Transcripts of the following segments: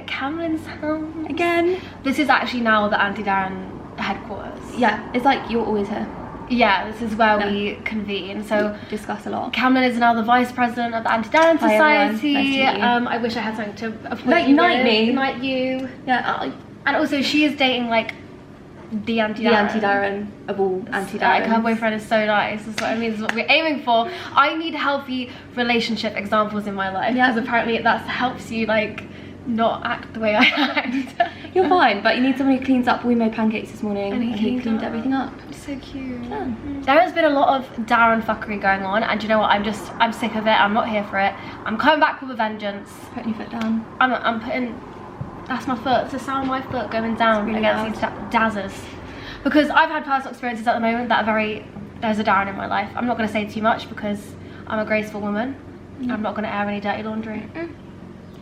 at Kamlyn's house. Again. This is actually now the Anti-Darren headquarters. Yeah, it's like you're always here. Yeah, this is where we convene. So we discuss a lot. Kamlyn is now the vice president of the Anti-Darren Society. Nice to I wish I had something to appoint like you knight with. me. Knight you. Yeah. And also she is dating like the Anti-Darren. The Anti-Darren of all Anti-Darren. Like her boyfriend is so nice. That's what I mean. This is what we're aiming for. I need healthy relationship examples in my life. Yeah. Because apparently that helps you like not act the way I act. You're fine, but you need someone who cleans up. We made pancakes this morning And he cleaned everything up. So cute. Yeah. There has been a lot of Darren fuckery going on, and do you know what? I'm sick of it. I'm not here for it. I'm coming back with a vengeance. Putting your foot down. I'm putting, that's my foot. It's the sound of my foot going down really against these dazzers. Because I've had personal experiences at the moment that are there's a Darren in my life. I'm not going to say too much because I'm a graceful woman. I'm not going to air any dirty laundry.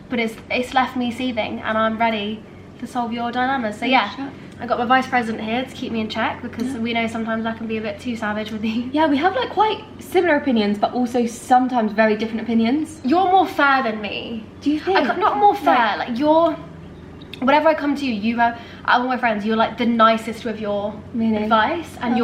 But it's left me seething, and I'm ready to solve your dilemmas. So yeah, I got my vice president here to keep me in check, because we know sometimes I can be a bit too savage with you. Yeah, we have like quite similar opinions, but also sometimes very different opinions. You're more fair than me. Do you think? Not more fair, like you're, whenever I come to you, you have, out of all my friends, you're like the nicest with your advice, and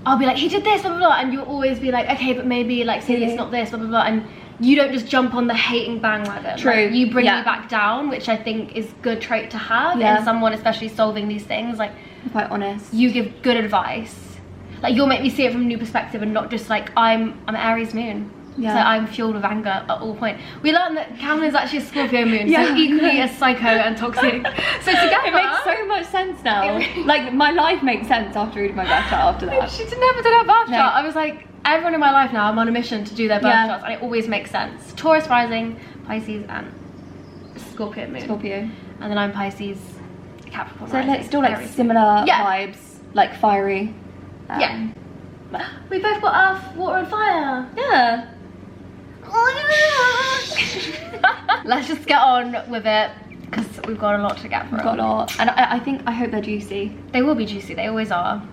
I'll be like, he did this, blah, blah, blah, and you'll always be like, okay, but maybe like, Sadie, it's not this, blah, blah, blah, and you don't just jump on the hating bandwagon. True. Like, you bring me back down, which I think is a good trait to have in someone, especially solving these things. Like, I'm quite honest. You give good advice. Like, you'll make me see it from a new perspective, and not just like, I'm Aries moon. Yeah. So I'm fueled with anger at all point. We learned that Kamlyn is actually a Scorpio moon, so equally as psycho and toxic. So together, it makes so much sense now. Like, my life makes sense after reading my birth chart after that. She never did her birth chart. I was like, everyone in my life now, I'm on a mission to do their birth charts, and it always makes sense. Taurus rising, Pisces, and Scorpio moon. Scorpio. And then I'm Pisces, Capricorn so rising. Let's still like similar vibes, like fiery. We both got earth, water, and fire. Yeah. Let's just get on with it, because we've got a lot to get through. We've got a lot, and I hope they're juicy. They will be juicy. They always are.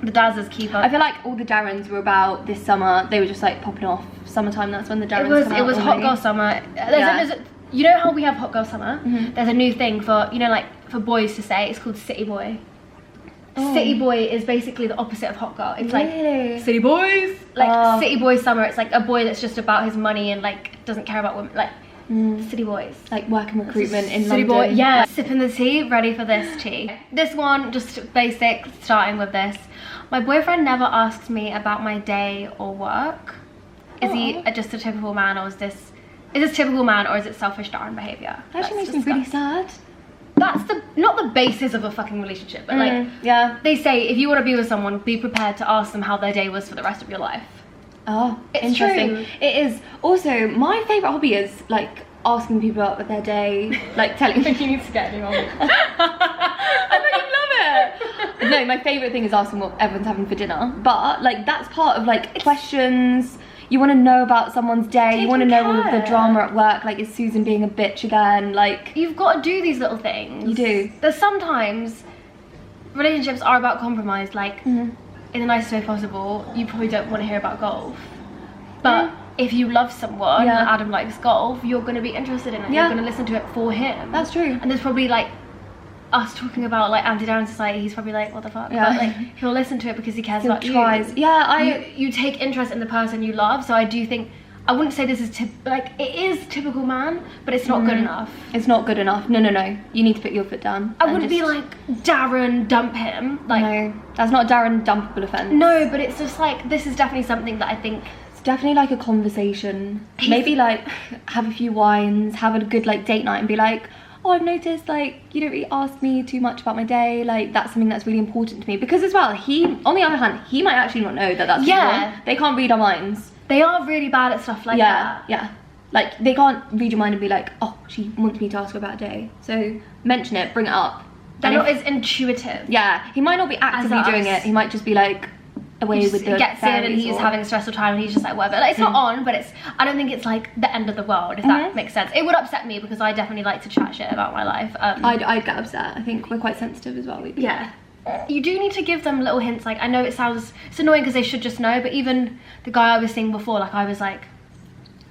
The dazzers keep up. I feel like all the Darrens were about this summer. They were just like popping off. Summertime, that's when the Darrens come out. It was hot girl summer. You know how we have hot girl summer? There's a new thing for, you know, like for boys to say. It's called city boy. City boy is basically the opposite of hot girl. It's like city boys. Like city boy summer. It's like a boy that's just about his money and like doesn't care about women. Like city boys. Like working recruitment in city London. Boy, yeah. Sipping the tea, ready for this tea. This one, just basic, starting with this. My boyfriend never asks me about my day or work. Is he just a typical man, or is this typical man, or is it selfish Darren behaviour? That actually makes me really sad. That's not the basis of a fucking relationship, but like, they say if you want to be with someone, be prepared to ask them how their day was for the rest of your life. Oh, it's interesting. True. It is. Also, my favourite hobby is like asking people about their day, like telling them. You need to get a new hobby. I fucking love it. No, my favourite thing is asking what everyone's having for dinner, but like that's part of like questions. You want to know about someone's day. You want to know all of the drama at work. Like, is Susan being a bitch again? Like, you've got to do these little things. You do. There's sometimes relationships are about compromise. Like, in the nicest way possible, you probably don't want to hear about golf, but if you love someone and Adam likes golf, you're going to be interested in it. You're going to listen to it for him. That's true. And there's probably like us talking about like Anti-Darren Society, he's probably like, what the fuck? But like, he'll listen to it because he cares about you. You take interest in the person you love. So I do think, I wouldn't say this is it is typical man, but it's not good enough. It's not good enough. No. You need to put your foot down. I wouldn't be like, Darren, dump him. Like, no, that's not a Darren dumpable offence. No, but it's just like, this is definitely something that I think, it's definitely like a conversation. Maybe like have a few wines, have a good like date night, and be like, oh, I've noticed like you don't really ask me too much about my day. Like, that's something that's really important to me. Because as well, he, on the other hand, he might actually not know that that's wrong. They can't read our minds. They are really bad at stuff like that. Yeah. Like, they can't read your mind and be like, oh, she wants me to ask her about a day. So mention it, bring it up. They're not as intuitive. Yeah, he might not be actively doing it. He might just be like away with the gets in and he's having a stressful time and he's just like whatever. Like, it's not on, but it's, I don't think it's like the end of the world, if that makes sense. It would upset me because I definitely like to chat shit about my life. I'd get upset. I think we're quite sensitive as well. You do need to give them little hints. Like, I know it's annoying because they should just know, but even the guy I was seeing before, like, I was like,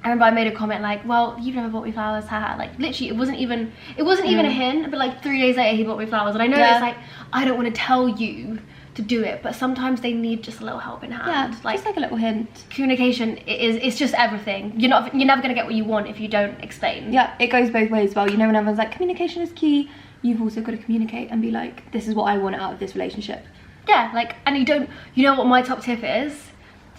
I remember I made a comment like, well, you've never bought me flowers, haha. Like literally it wasn't even a hint, but like 3 days later he bought me flowers. And I know it's like, I don't want to tell you to do it, but sometimes they need just a little helping hand. Yeah, like, just like a little hint. Communication it's just everything. You're never gonna get what you want if you don't explain. Yeah, it goes both ways. Well, you know, when everyone's like, communication is key, you've also got to communicate and be like, this is what I want out of this relationship. Yeah, like, and you know what my top tip is?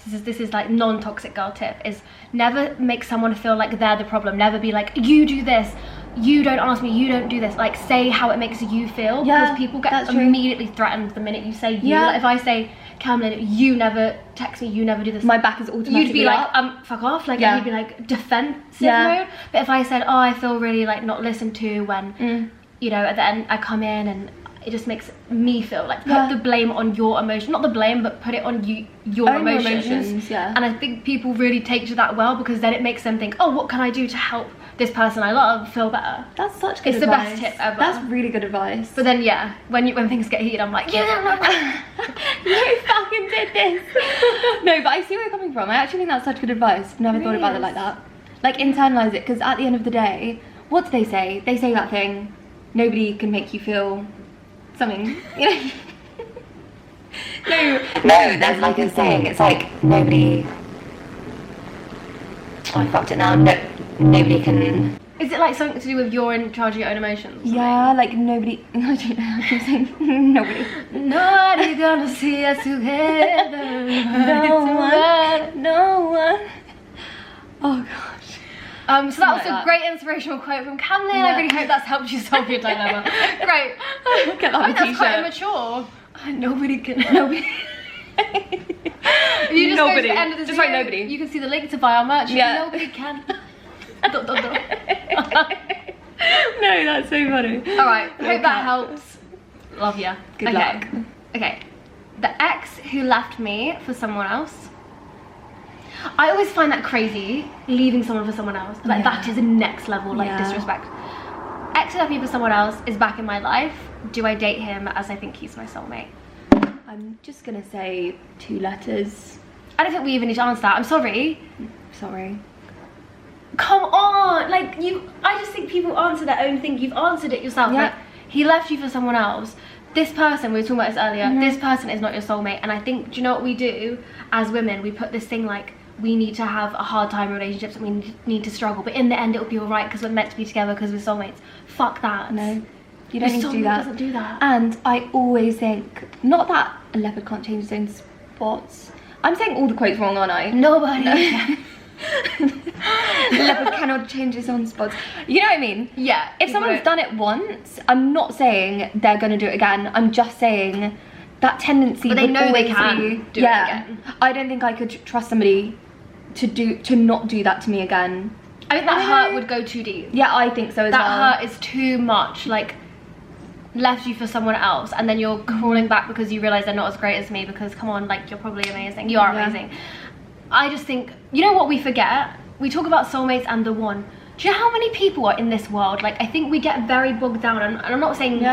This is like non-toxic girl tip, is never make someone feel like they're the problem. Never be like, you do this, you don't ask me, you don't do this. Like, say how it makes you feel, because people get immediately threatened the minute you say you. Like, if I say, Kamlyn, you never text me, you never do this, my back is automatically you'd be like, fuck off. Like, you'd be like defensive mode. But if I said, oh, I feel really like not listened to when you know, at the end I come in, and it just makes me feel like, put the blame on your emotion, not the blame, but put it on your emotions. And I think people really take to that well, because then it makes them think, oh, what can I do to help this person I love feel better? That's such good advice. It's the best tip ever. That's really good advice. But then when things get heated, I'm like, you fucking did this. No, but I see where you're coming from. I actually think that's such good advice. I've never thought about it like that. Like, internalize it, because at the end of the day, what do they say? They say that thing, nobody can make you feel something, you know. no, there's like a saying, it's like, nobody, oh, I fucked it now, nobody can. Is it like something to do with you're in charge of your own emotions? Yeah, like nobody, I don't know, I keep saying nobody. Nobody gonna see us together. No one. Oh gosh. So that was a great inspirational quote from Kamlyn. I really hope that's helped you solve your dilemma. Great. Get that on a that's t-shirt. quite immature. Nobody can. Nobody. You just go to the end of this just video, write nobody. You can see the link to buy our merch. Yeah. Nobody can. No, that's so funny. Alright, hope that helps. Love ya. Good luck. Okay. The ex who left me for someone else. I always find that crazy, leaving someone for someone else. Like, that is a next level, like, disrespect. Ex who left me for someone else is back in my life. Do I date him as I think he's my soulmate? I'm just gonna say 2 letters. I don't think we even need to answer that. I'm sorry. Sorry. Come on, like, I just think people answer their own thing. You've answered it yourself. Like, he left you for someone else. This person, we were talking about this earlier, this person is not your soulmate. And I think, do you know what we do as women? We put this thing like, we need to have a hard time in relationships and we need to struggle, but in the end it'll be alright because we're meant to be together because we're soulmates. Fuck that. No, you don't need to do that. Doesn't do that. And I always think, not that a leopard can't change his own spots. I'm saying all the quotes wrong, aren't I? Nobody. Leopard cannot change his own spots. You know what I mean? Yeah. If someone's done it once, I'm not saying they're gonna do it again. I'm just saying that tendency. But they know they can do it again. I don't think I could trust somebody to not do that to me again. I think that hurt would go too deep. Yeah, I think so as well. That hurt is too much. Like, left you for someone else and then you're crawling back because you realise they're not as great as me, because come on, like, you're probably amazing. You are amazing. I just think, you know what we forget? We talk about soulmates and the one. Do you know how many people are in this world? Like, I think we get very bogged down, and I'm not saying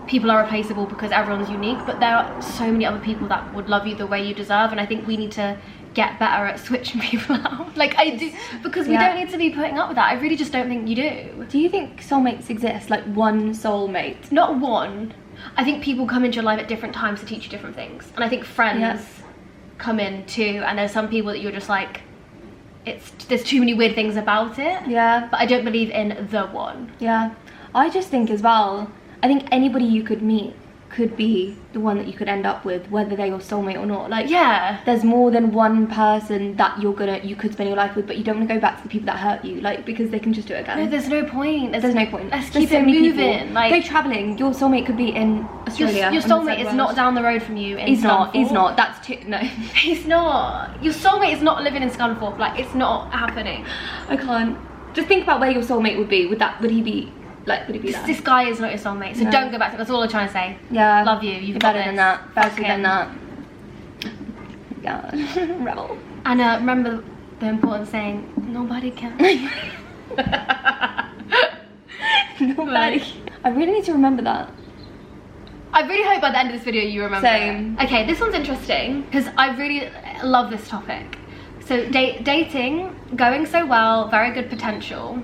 people are replaceable because everyone's unique, but there are so many other people that would love you the way you deserve, and I think we need to get better at switching people out. Like, I do, because we don't need to be putting up with that. I really just don't think you do. Do you think soulmates exist? Like, one soulmate? Not one. I think people come into your life at different times to teach you different things, and I think friends come in too, and there's some people that you're just like, there's too many weird things about it. Yeah. But I don't believe in the one. Yeah. I just think as well, I think anybody you could meet could be the one that you could end up with, whether they're your soulmate or not. Like, there's more than one person that you could spend your life with, but you don't want to go back to the people that hurt you, like, because they can just do it again. No, there's no point. There's no point. Let's keep it moving. Like, go traveling. Your soulmate could be in Australia. Your soulmate is not down the road from you in He's Scunthorpe. He's not. That's too, no. He's not. Your soulmate is not living in Scunthorpe. Like, it's not happening. I can't. Just think about where your soulmate would be. Would he be? Like, would it be that? This guy is not your soulmate, so don't go back to it. That's all I'm trying to say. Yeah. Love you. You've better got than this. that. Better than that. Yeah. Rebel. And remember the important saying, nobody can. Nobody. I really need to remember that. I really hope by the end of this video you remember. Same. Okay, this one's interesting because I really love this topic. So dating, going so well, very good potential,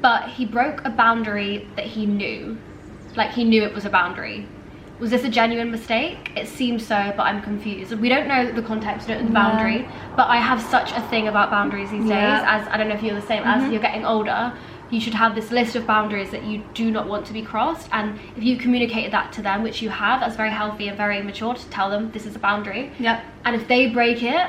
but he broke a boundary that he knew. Like, he knew it was a boundary. Was this a genuine mistake? It seems so, but I'm confused. We don't know the context, we don't know the boundary, but I have such a thing about boundaries these days, as I don't know if you're the same, as you're getting older, you should have this list of boundaries that you do not want to be crossed, and if you communicated that to them, which you have, that's very healthy and very mature to tell them this is a boundary. Yep. And if they break it,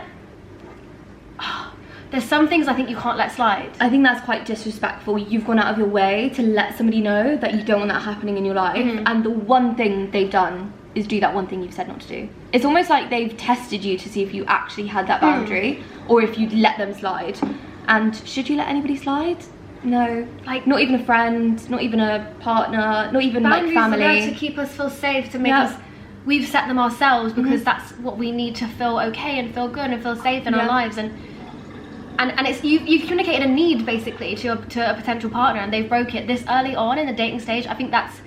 there's some things I think you can't let slide. I think that's quite disrespectful. You've gone out of your way to let somebody know that you don't want that happening in your life, and the one thing they've done is do that one thing you've said not to do. It's almost like they've tested you to see if you actually had that boundary or if you'd let them slide. And should you let anybody slide? No. Like, not even a friend, not even a partner, not even like family. Boundaries are there to keep us feel safe, to make us, we've set them ourselves because that's what we need to feel okay and feel good and feel safe in our lives. And it's you've communicated a need basically to a potential partner, and they've broke it this early on in the dating stage. I think that's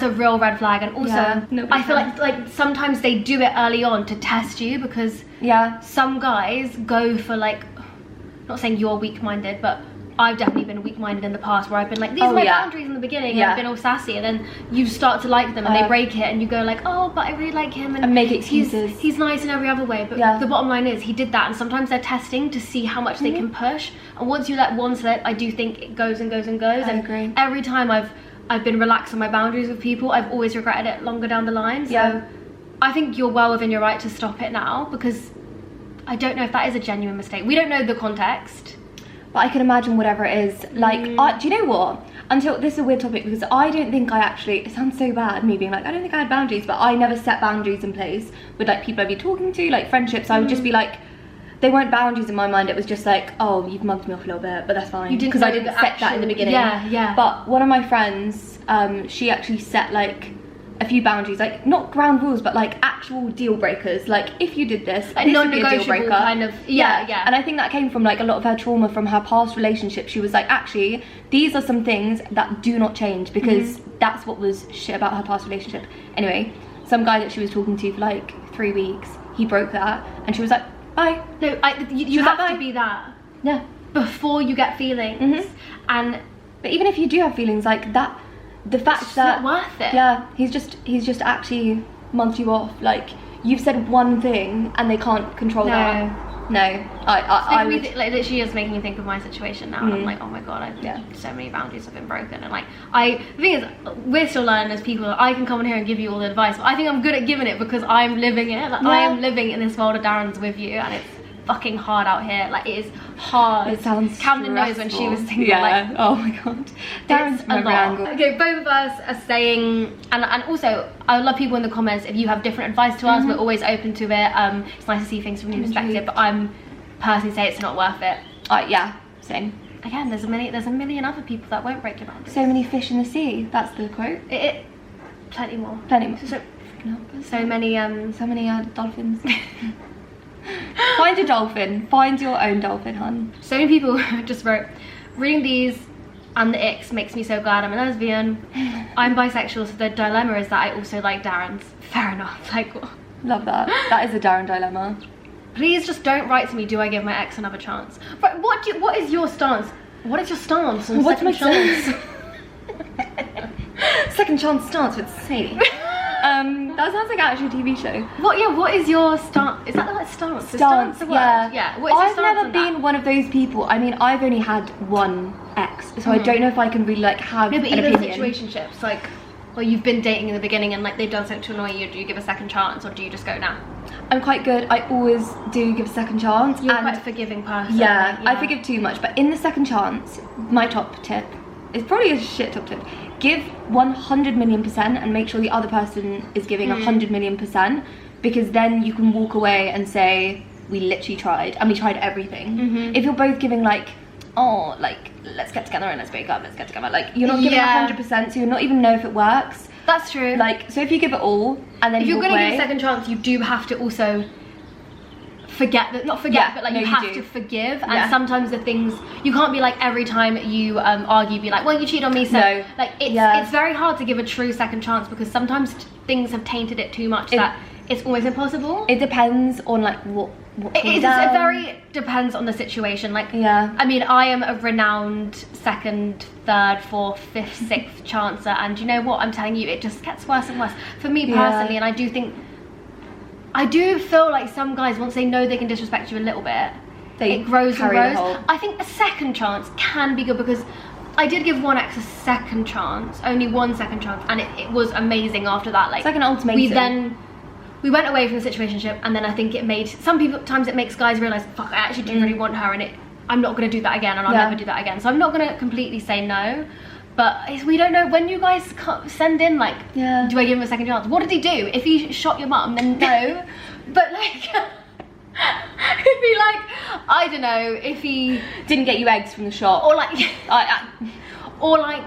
a real red flag. And also I feel like sometimes they do it early on to test you, because some guys go for, like, not saying you're weak-minded, but I've definitely been weak-minded in the past, where I've been like, these are my boundaries in the beginning, and I've been all sassy, and then you start to like them and they break it, and you go like, oh, but I really like him, and make excuses. He's nice in every other way, but the bottom line is he did that, and sometimes they're testing to see how much they can push, and once you let one slip, I do think it goes and goes and goes. I agree. Every time I've been relaxed on my boundaries with people, I've always regretted it longer down the line. So I think you're well within your right to stop it now, because I don't know if that is a genuine mistake. We don't know the context. But I can imagine whatever it is. Like, do you know what? This is a weird topic, because I don't think I actually, it sounds so bad, me being like, I don't think I had boundaries, but I never set boundaries in place with, like, people I'd be talking to, like friendships. I would just be like, they weren't boundaries in my mind. It was just like, oh, you've mugged me off a little bit, but that's fine. Because I didn't set that in the beginning. But one of my friends, she actually set, like, a few boundaries, like, not ground rules, but like actual deal breakers. Like, if you did this, like, non-negotiable kind of. And I think that came from, like, a lot of her trauma from her past relationship. She was like, actually, these are some things that do not change, because that's what was shit about her past relationship. Anyway, some guy that she was talking to for like 3 weeks, he broke that, and she was like, bye. No, you have to be that. Yeah. Before you get feelings. But even if you do have feelings, like that, the fact that it's not worth it. Yeah, he's just actually mugged you off. Like, you've said one thing and they can't control that. No, I would, like, literally is making me think of my situation now. And I'm like, oh my god, so many boundaries have been broken. And like, the thing is, we're still learning as people. I can come in here and give you all the advice, but I think I'm good at giving it because I'm living it. Like, I am living in this world of Darren's with you, and it's fucking hard out here. Like, it is hard. It sounds Kamlyn knows when she was single. Like, oh my god, Darren's from every angle. Okay, both of us are saying, and also I would love people in the comments if you have different advice to us. We're always open to it. It's nice to see things from your perspective, but I'm personally say it's not worth it. Yeah, same. Again, there's a million other people that won't break your boundaries. So many fish in the sea. That's the quote. Plenty more. So many dolphins. Find a dolphin. Find your own dolphin, hun. So many people just wrote, reading these and the icks makes me so glad I'm a lesbian. I'm bisexual, so the dilemma is that I also like Darren's. Fair enough. Like, love that. That is a Darren dilemma. Please just don't write to me, do I give my ex another chance? But what is your stance? What is your stance on What's second chance? Second chance stance with Sadie. That sounds like actually a TV show. What is your stance? Is that like stance? Stance, yeah. What is your I've stance never on been that? one of those people. I mean, I've only had one ex, so I don't know if I can really, like, have an opinion. But even situationships, like, well, you've been dating in the beginning and, like, they've done something to annoy you, do you give a second chance, or do you just go now? I'm quite good. I always do give a second chance. You're quite a forgiving person. Yeah, I forgive too much, but in the second chance, my top tip, it's probably a shit top tip, give 100 million % and make sure the other person is giving 100 million %, because then you can walk away and say, we literally tried, and we tried everything. If you're both giving, like, oh, like, let's get together and let's break up, let's get together, like, you're not giving 100%, so you'll not even know if it works. That's true. Like, so if you give it all and then if you're going to give a second chance, you do have to also not forget, but like, you have to forgive. And sometimes the things, you can't be like, every time you argue, be like, well, you cheated on me, so like, it's very hard to give a true second chance, because sometimes things have tainted it too much that it's almost impossible. It depends on, like, what It very depends on the situation. Like, yeah, I mean, I am a renowned second, third, fourth, fifth, sixth chancer, and you know what? I'm telling you, it just gets worse and worse for me personally. And I do feel like some guys, once they know they can disrespect you a little bit, it grows and grows. I think a second chance can be good, because I did give one ex a second chance, only one second chance, and it was amazing after that. Like, it's like an ultimatum. We went away from the situationship, and then I think it made sometimes it makes guys realize, fuck, I actually do really want her, and I'm not going to do that again, and I'll never do that again. So I'm not going to completely say no, but we don't know. When you guys send in like, do I give him a second chance? What did he do? If he shot your mum, then no. But like, if he like, I don't know, if he didn't get you eggs from the shop, or like, or like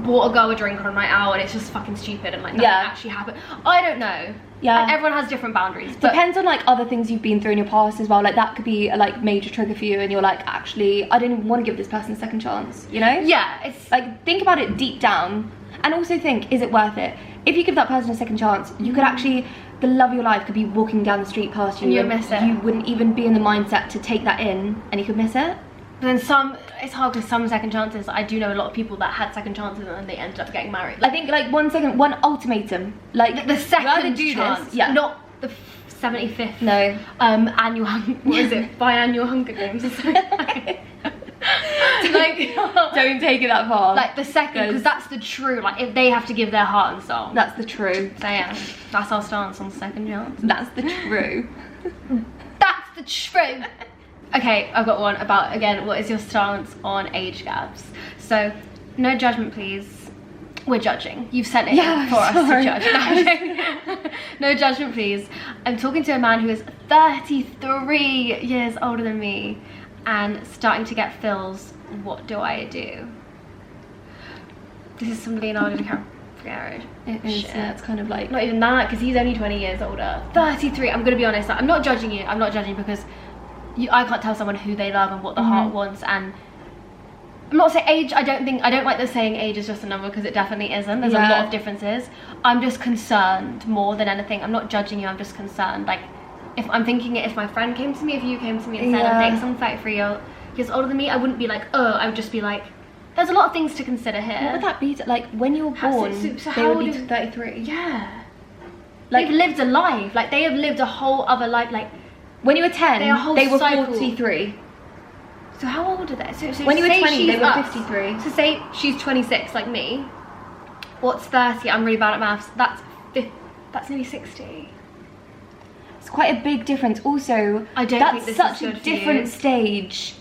bought a girl a drink on a night out, and it's just fucking stupid, and like nothing actually happened. I don't know. Yeah, like, everyone has different boundaries. But depends on like other things you've been through in your past as well. Like, that could be a like major trigger for you, and you're like, actually, I didn't even want to give this person a second chance, you know? Yeah, it's like, think about it deep down, and also think, is it worth it? If you give that person a second chance, you could actually, the love of your life could be walking down the street past you, and you'd miss it. You wouldn't even be in the mindset to take that in, and you could miss it. But then it's hard, because some second chances, I do know a lot of people that had second chances and they ended up getting married. Like, I think like one ultimatum, like the second chance, not the 75th annual what is it, biannual Hunger Games or something. Like, don't take it that far. Like the second, because that's the true, like if they have to give their heart and soul. That's the true. So yeah, that's our stance on second chance. That's the true. That's the true. Okay, I've got one about, again, what is your stance on age gaps? So, no judgment, please. We're judging. You've sent it for us to judge. No judgment, please. I'm talking to a man who is 33 years older than me and starting to get fills. What do I do? This is some Leonardo DiCaprio. It is, yeah, it's kind of like... Not even that, because he's only 20 years older. 33, I'm going to be honest. I'm not judging you. I'm not judging, because I can't tell someone who they love and what the heart wants. And I'm not saying age, I don't like the saying age is just a number, because it definitely isn't. There's a lot of differences. I'm just concerned more than anything. I'm not judging you, I'm just concerned. Like, if I'm thinking it, if my friend came to me, if you came to me and said I'm dating someone 33 years older than me, I wouldn't be like, oh, I would just be like, there's a lot of things to consider here. What would that be? Like, when you were born, they would be 33. Yeah. Like, they've lived a life. Like, they have lived a whole other life. Like, when you were 10, they were cycle. 43. So how old are they? So when you were 20, they were 53. So say she's 26, like me. What's 30? I'm really bad at maths. That's nearly 60. It's quite a big difference. Also, I don't think this such is good a different stage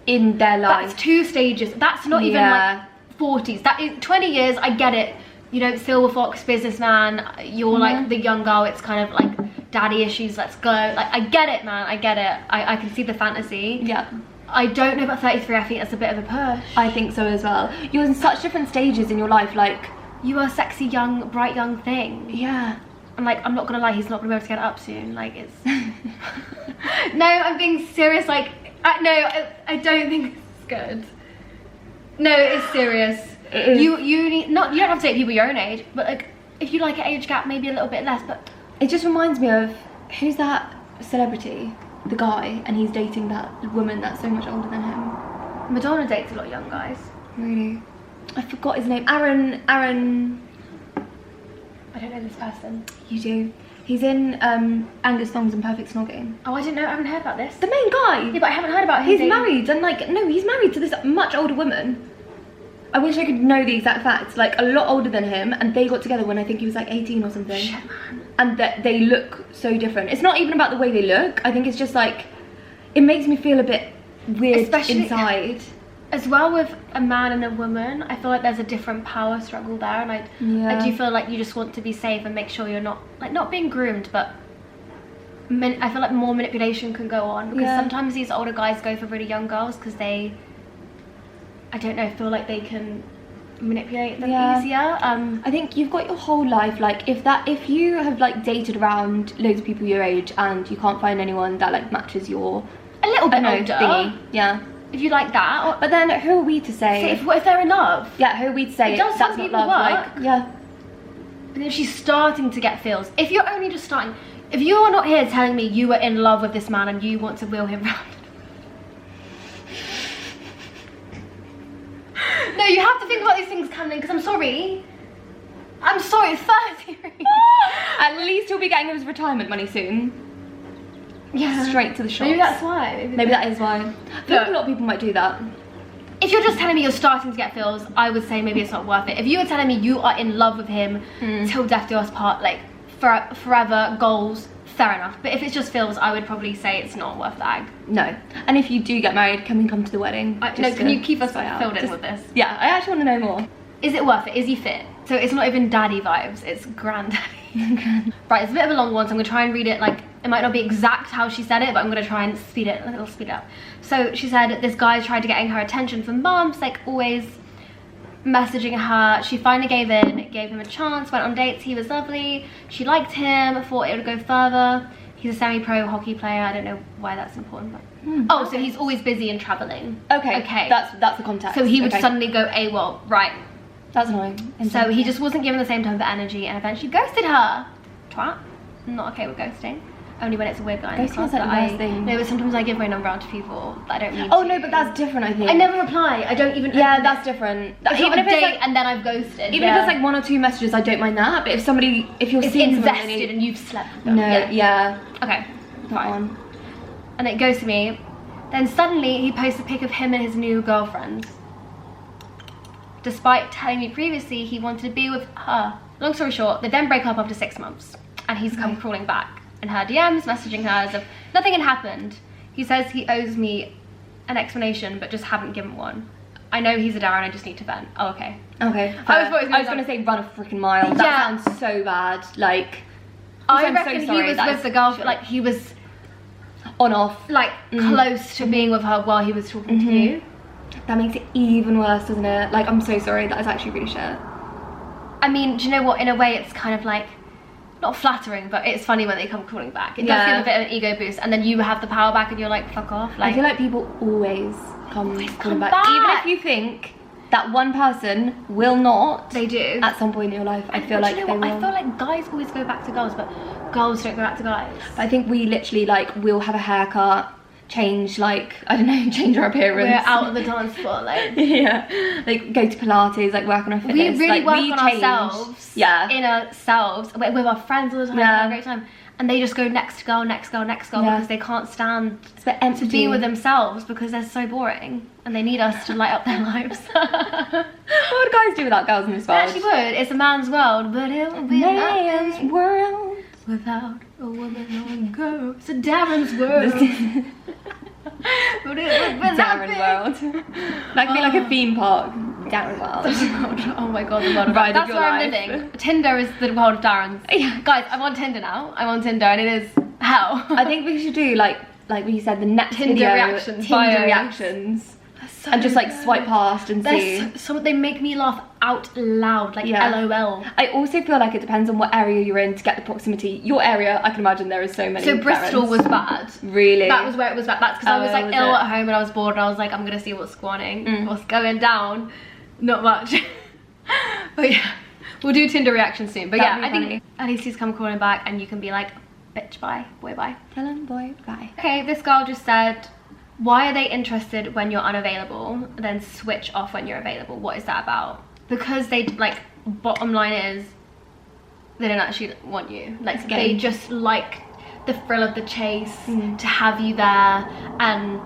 in their life. That's 2 stages. That's not even like 40s. That is 20 years. I get it. You know, silver fox, businessman. You're like the young girl. It's kind of like daddy issues, let's go. Like, I get it, man, I get it. I can see the fantasy. Yeah. I don't know about 33, I think that's a bit of a push. I think so as well. You're in such different stages in your life, like... You are a sexy, young, bright young thing. Yeah. And like, I'm not gonna lie, he's not gonna be able to get it up soon. Like, it's... No, I'm being serious, like... I don't think it's good. No, it's serious. It is. You don't have to date people your own age, but like, if you like an age gap, maybe a little bit less, but... It just reminds me of, who's that celebrity? The guy, and he's dating that woman that's so much older than him. Madonna dates a lot of young guys. Really? I forgot his name. Aaron... I don't know this person. You do. He's in Angus Thongs and Perfect Snogging. Oh, I didn't know, I haven't heard about this. The main guy! Yeah, but I haven't heard about him. He's married, and like, no, he's married to this much older woman. I wish I could know the exact facts. Like, a lot older than him, and they got together when I think he was like 18 or something. Shit, man. And that they look so different. It's not even about the way they look. I think it's just like, it makes me feel a bit weird, especially inside. As well with a man and a woman, I feel like there's a different power struggle there, and I do feel like you just want to be safe and make sure you're not being groomed, but I feel like more manipulation can go on, because sometimes these older guys go for really young girls because they, I don't know, feel like they can manipulate them easier. I think you've got your whole life, like if you have like dated around loads of people your age and you can't find anyone that like matches your a little bit older thingy, if you like that, but then who are we to say? What if they're in love? Yeah, who are we to say that's not love? Like, but if she's starting to get feels, if you're only just starting, If you are not here telling me you are in love with this man and you want to wheel him round. No, you have to think about these things, Kamlyn, because I'm sorry. I'm sorry, 30. At least he'll be getting his retirement money soon. Yeah. Straight to the shops. Maybe that's why. Maybe that is why. I feel like a lot of people might do that. If you're just telling me you're starting to get feels, I would say maybe it's not worth it. If you were telling me you are in love with him till death do us part, like forever, goals, fair enough. But if it's just feels, I would probably say it's not worth the ag. No. And if you do get married, can we come to the wedding? No, can you keep us filled in with this? Yeah, I actually want to know more. Is it worth it? Is he fit? So it's not even daddy vibes, it's granddaddy. Right, it's a bit of a long one, so I'm gonna try and read it. Like, it might not be exact how she said it, but I'm gonna try and speed it up. So she said this guy tried to getting her attention from months, like always messaging her. She finally gave in, gave him a chance, went on dates. He was lovely, she liked him, thought it would go further. He's a semi-pro hockey player. I don't know why that's important, but so he's always busy and traveling. Okay, that's the context. So he would suddenly go AWOL, right? That's annoying. So he just wasn't given the same type of energy and eventually ghosted her. Twat. I'm not okay with ghosting. Only when it's a weird guy. Ghosting is like the worst thing. No, but sometimes I give my number out to people that I don't need Oh to. no, but that's different, I think. I never reply. I don't even. Yeah, that's different. Even if it's like, and then I've ghosted. Even if it's like 1 or 2 messages, I don't mind that. But if you're it's seeing invested and you've slept with them. No, yeah. Okay, fine. And it goes to me. Then suddenly he posts a pic of him and his new girlfriend. Despite telling me previously he wanted to be with her. Long story short, they then break up after 6 months. And he's come crawling back in her DMs, messaging her as if nothing had happened. He says he owes me an explanation, but just haven't given one. I know he's a Darren, I just need to vent. Oh, okay. Okay. I was gonna say run a freaking mile. That sounds so bad. Like, I reckon he was with the girl, like he was on off, like close to being with her while he was talking to you. That makes it even worse, doesn't it? Like, I'm so sorry, that is actually really shit. I mean, do you know what? In a way, it's kind of like, not flattering, but it's funny when they come calling back. It does give a bit of an ego boost, and then you have the power back and you're like, fuck off. Like, I feel like people always come calling back. Even if you think that one person will not. They do. At some point in your life, I feel like they will. I feel like guys always go back to girls, but girls don't go back to guys. But I think we literally, like, will have a haircut, change, like, I don't know, change our appearance. We're out on the dance floor, like. Yeah, like go to Pilates, like work on our fitness. We really like, work on ourselves. Yeah. In ourselves, with our friends all the time, having a great time. And they just go next girl, next girl, next girl, because they can't stand to be with themselves because they're so boring. And they need us to light up their lives. What would guys do without girls in this world? They actually would. It's a man's world, but it will be a man's world without a woman or a girl. It's a Darren's world. But Darren world. That could be like a theme park. Darren world. Oh my god, the world of Ride That's of where your I'm life. living. Tinder is the world of Darren's. Yeah. Guys, I'm on Tinder now. I'm on Tinder and it is hell. I think we should do like what you said, the next Tinder video, reactions, Tinder bios. reactions. So And just like swipe past and see. So they make me laugh out loud, like LOL. I also feel like it depends on what area you're in to get the proximity. Your area, I can imagine there is so many. So Bristol Darrens. was bad. Really? That was where it was bad. That's because I was like ill it? at home and I was bored and I was like, I'm gonna see what's going, what's going down. Not much. But yeah, we'll do Tinder reactions soon. But That'd yeah, be I funny. think at least he's come calling back and you can be like, bitch, bye, boy, bye. Tell him, boy, bye. Okay, this girl just said, why are they interested when you're unavailable, then switch off when you're available? What is that about? Because they, like, bottom line is, they don't actually want you. Like, they just like the thrill of the chase, to have you there, and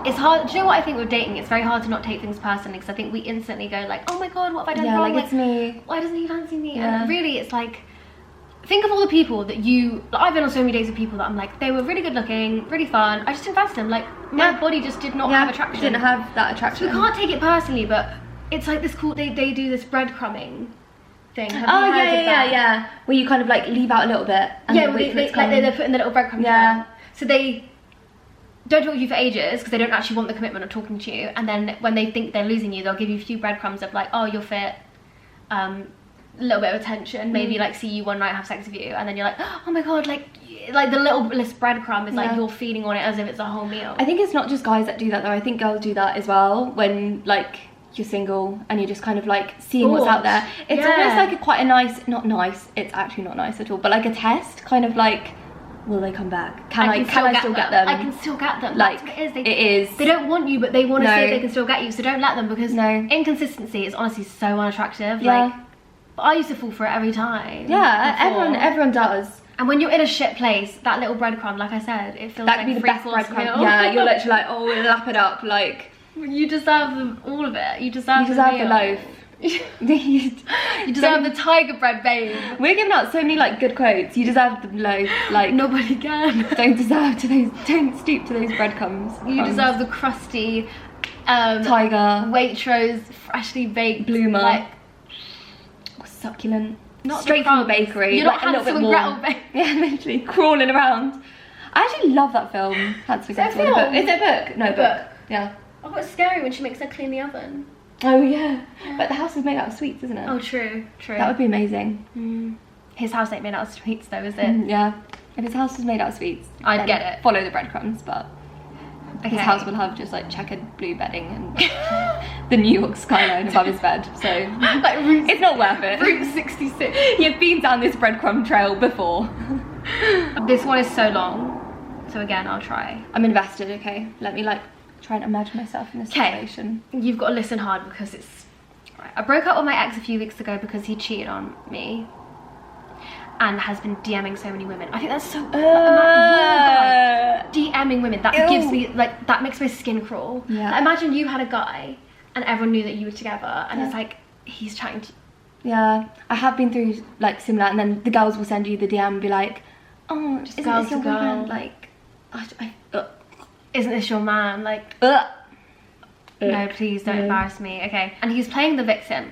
it's hard. Do you know what I think with dating? It's very hard to not take things personally, because I think we instantly go like, oh my god, what have I done wrong? Like, it's me. Why doesn't he fancy me? And really, it's like, think of all the people that you, like, I've been on so many dates with people that I'm like, they were really good looking, really fun, I just didn't fancy them. Like, my body just did not have attraction. Didn't have that attraction. So you can't take it personally, but it's like this cool, they do this breadcrumbing thing. Have Oh you heard of that? yeah. Where you kind of like leave out a little bit. And Yeah, they're putting the little breadcrumb down. So they don't talk to you for ages because they don't actually want the commitment of talking to you, and then when they think they're losing you, they'll give you a few breadcrumbs of like, oh, you're fit, a little bit of attention, maybe like see you one night, have sex with you, and then you're like, oh my god, like the little breadcrumb is like you're feeding on it as if it's a whole meal. I think it's not just guys that do that though. I think girls do that as well. When like you're single and you're just kind of like seeing what's out there. It's Yeah. almost like quite a nice, not nice, it's actually not nice at all, but like a test, kind of like, will they come back? Can I still get them? I can still get them. Like, that's what it is. They don't want you, but they want to No. see if they can still get you, so don't let them, because No. inconsistency is honestly so unattractive. Yeah. Like, but I used to fall for it every time. Yeah, before. everyone does. And when you're in a shit place, that little breadcrumb, like I said, it feels That like could be the best three-course breadcrumb. meal. Yeah, you're literally like, oh, we'll lap it up, like. You deserve all of it. You deserve You the deserve the meal. loaf. You deserve the tiger bread, babe. We're giving out so many like good quotes. You deserve the loaf. Like, Nobody can. don't stoop to those breadcrumbs. You deserve the crusty tiger, Waitrose, freshly baked bloomer, like, succulent, not straight from the bakery. You're like not a little bit Hansel warm. and Gretel, babe. Yeah, literally crawling around. I actually love that film. Hansel and Is it a Gretel. film? Is it a book? No, book. Yeah. Oh, it's scary when she makes her clean the oven. Oh yeah. But the house is made out of sweets, isn't it? Oh, true. That would be amazing. His house ain't made out of sweets, though, is it? Yeah. If his house was made out of sweets, I'd then get it. Follow the breadcrumbs, but Okay. his house will have just like checkered blue bedding and the New York skyline above his bed. So Like Route, it's not worth it. Route 66. You've been down this breadcrumb trail before. This one is so long. So again, I'll try. I'm invested, okay? Let me like try and imagine myself in this situation. You've got to listen hard because it's... Right. I broke up with my ex a few weeks ago because he cheated on me and has been DMing so many women. I think that's so... DMing women, that Ew. gives me, like, that makes my skin crawl. Yeah. Like, imagine you had a guy and everyone knew that you were together and Yeah. it's like, he's chatting to... Yeah, I have been through like similar, and then the girls will send you the DM and be like, oh, Just isn't girl this your to girl, boyfriend? like, Ugh. isn't this your man? Like, Ugh. no, please don't No. embarrass me. Okay. And he's playing the victim.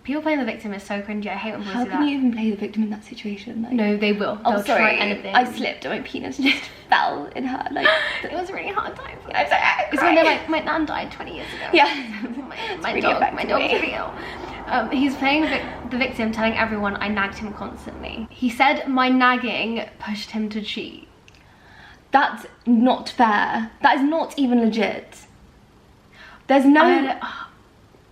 People playing the victim is so cringy. I hate when boys How do can that. you even play the victim in that situation? Like, No, they will. oh They'll sorry, try anything. I slipped and my penis just fell in her. Like, It was a really hard time for me. I'm sorry, I It's when they're cried. like, my nan died 20 years ago. Yeah. My really dog, affected dog's me. really ill. He's playing the victim, telling everyone I nagged him constantly. He said my nagging pushed him to cheat. That's not fair. That is not even legit. There's no...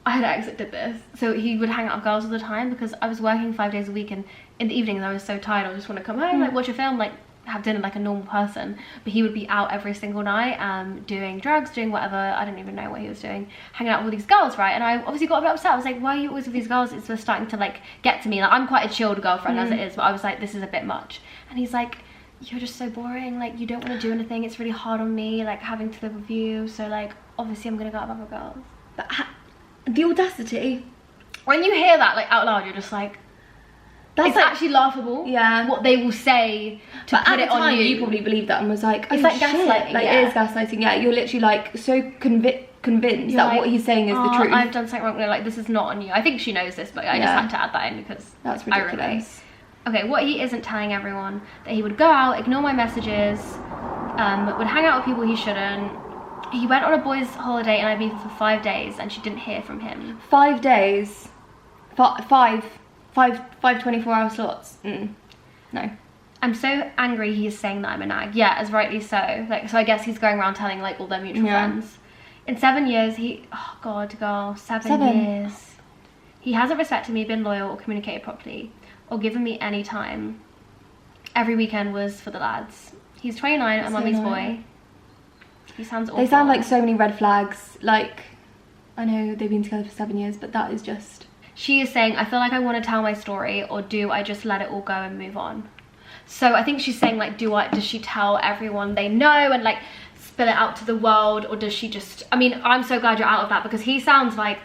I had an ex that did this. So he would hang out with girls all the time because I was working 5 days a week, and in the evenings I was so tired I just want to come home, like watch a film, like have dinner like a normal person. But he would be out every single night, doing drugs, doing whatever. I don't even know what he was doing, hanging out with all these girls, right? And I obviously got a bit upset. I was like, why are you always with these girls? It's just starting to like get to me. Like, I'm quite a chilled girlfriend as it is, but I was like, this is a bit much. And he's like, you're just so boring, like you don't want to do anything, it's really hard on me, like having to live with you, so like obviously I'm gonna go out with other girls. But the audacity. When you hear that like out loud, you're just like, That's it's like, actually laughable. Yeah. What they will say to but put at it the on time, you. you probably believed that and was like, It's oh, like shit. gaslighting, Like, yeah. it is gaslighting, yeah. You're literally like so convinced You're that like, what he's saying is the "Oh, truth. I've done something wrong. Like, this is not on you. I think she knows this, but I just Yeah. had to add that in because That's I relate. ridiculous. Okay, what he isn't telling everyone, that he would go out, ignore my messages, would hang out with people he shouldn't. He went on a boys' holiday in Ibiza for 5 days and she didn't hear from him. 5 days. Five 24-hour slots. No. I'm so angry he is saying that I'm a nag. Yeah, as rightly so. Like, so I guess he's going around telling like all their mutual friends. In 7 years, oh god, girl, 7 years. He hasn't respected me, been loyal, or communicated properly, or given me any time. Every weekend was for the lads. He's 29, a mummy's boy. He sounds awful. They sound like so many red flags. Like, I know they've been together for 7 years, but that is just... She is saying, I feel like I want to tell my story, or do I just let it all go and move on? So I think she's saying like, does she tell everyone they know and like spill it out to the world, or does she just... I mean, I'm so glad you're out of that because he sounds like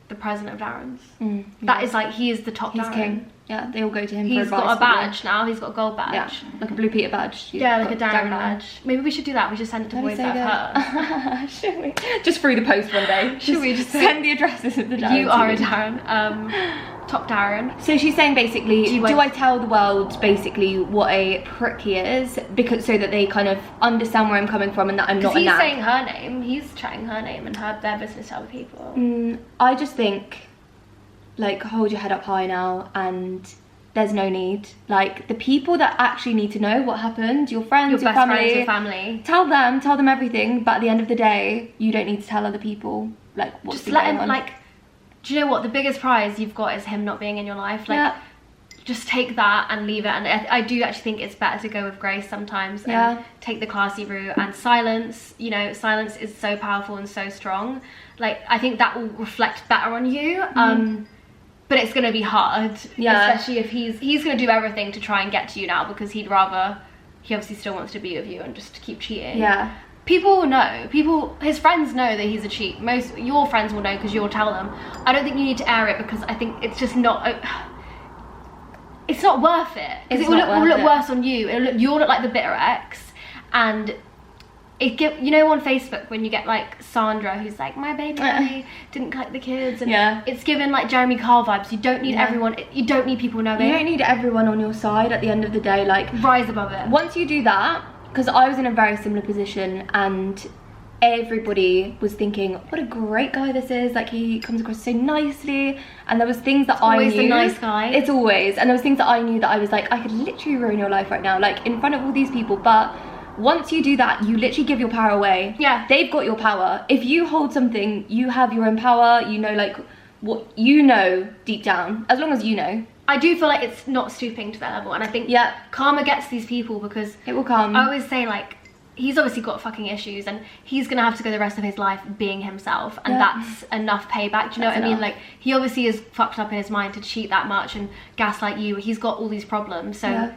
the president of Darren's. That is like, he is the top He's Darren. king. Yeah, they all go to him He's for advice. got a badge now, he's got a gold badge. Yeah, like a Blue Peter badge. Yeah, like a Darren badge. Maybe we should do that. We should send it to boys that have heard. Should we? Just through the post one day. Should we just send the addresses of the Darren? You are a Darren. Top Darren. So she's saying basically, Do I tell the world basically what a prick he is, because so that they kind of understand where I'm coming from and that I'm not a He's nag. saying her name. He's chatting her name and their business to other people. I just think, like, hold your head up high now, and there's no need. Like, the people that actually need to know what happened, your friends, Your best friends, your family. tell them everything, but at the end of the day, you don't need to tell other people. like what's just been let going him on. like. Do you know what the biggest prize you've got is him not being in your life? Like, just take that and leave it. And I do actually think it's better to go with grace sometimes and take the classy route. And silence, you know, silence is so powerful and so strong. Like, I think that will reflect better on you. But it's going to be hard, especially if he's going to do everything to try and get to you now, because he obviously still wants to be with you and just keep cheating. People know, his friends know that he's a cheat. Most your friends will know because you'll tell them. I don't think you need to air it, because I think it's just not it's not worth it, because it will look worse on you. You'll look like the bitter ex. And you know, on Facebook when you get like Sandra who's like, my baby daddy didn't collect the kids, and it's given like Jeremy Kyle vibes. You don't need everyone, you don't need people knowing. You don't need everyone on your side at the end of the day. Like, rise above it. Once you do that, because I was in a very similar position, and everybody was thinking, what a great guy this is, like he comes across so nicely, and there was things that I knew. Always the nice guy. It's always, and there was things that I knew that I was like, I could literally ruin your life right now, like in front of all these people. But once you do that, you literally give your power away. They've got your power. If you hold something, you have your own power. You know, like what you know deep down, as long as you know. I do feel like it's not stooping to that level, and I think karma gets these people, because it will come. I always say, like, he's obviously got fucking issues, and he's gonna have to go the rest of his life being himself, and that's enough payback. Do you know what I mean? Like, he obviously is fucked up in his mind to cheat that much and gaslight you. He's got all these problems, so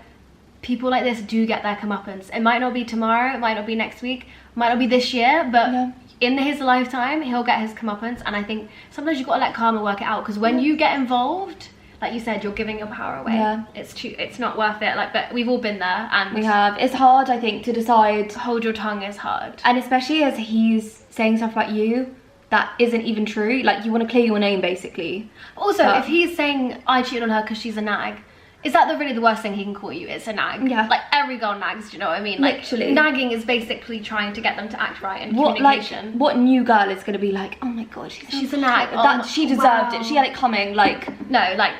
people like this do get their comeuppance. It might not be tomorrow, it might not be next week, it might not be this year, but in his lifetime he'll get his comeuppance. And I think sometimes you've got to let karma work it out, because when you get involved, like you said, you're giving your power away. It's not worth it. Like, but we've all been there, and we have. It's hard, I think, to decide. Hold your tongue is hard, and especially as he's saying stuff about you that isn't even true. Like, you want to clear your name, basically. Also, if he's saying I cheated on her because she's a nag, is that really the worst thing he can call you? It's a nag. Like, every girl nags, do you know what I mean? Like, literally. Nagging is basically trying to get them to act right, and communication. Like, what new girl is going to be like, oh my god, she's a nag. She deserved it. She had it coming. Like, no, like,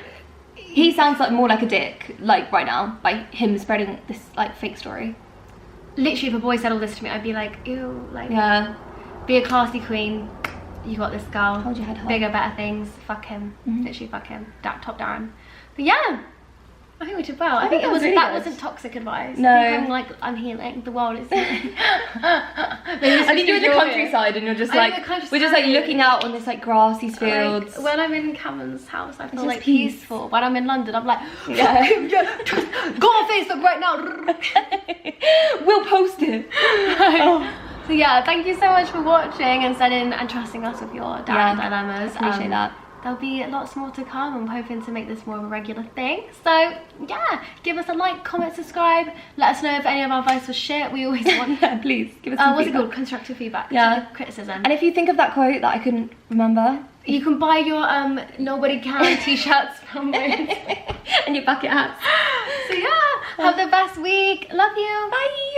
he sounds like more like a dick, like, right now, by him spreading this, like, fake story. Literally, if a boy said all this to me, I'd be like, ew, like, be a classy queen. You got this, girl. Hold your head high. Bigger, better things. Fuck him. Literally, fuck him. Top Darren. But yeah, I think we did well. I think that wasn't toxic advice. No. I think I'm healing. The world is healing. I think you're in the countryside, and you're just like, we're just like looking out on this like grassy fields. Like, when I'm in Kamlyn's house, I feel like peace. peaceful. When I'm in London, I'm like, go on Facebook right now. We'll post it. So yeah, thank you so much for watching and sending and trusting us with your Darren dilemmas. Appreciate that. There'll be lots more to come. I'm hoping to make this more of a regular thing. So yeah, give us a like, comment, subscribe. Let us know if any of our advice was shit. We always want please give us some what's it feedback. called? Constructive feedback. Criticism. And if you think of that quote that I couldn't remember, you can buy your nobody can t-shirts from me. and your bucket hats. So yeah, have the best week. Love you. Bye.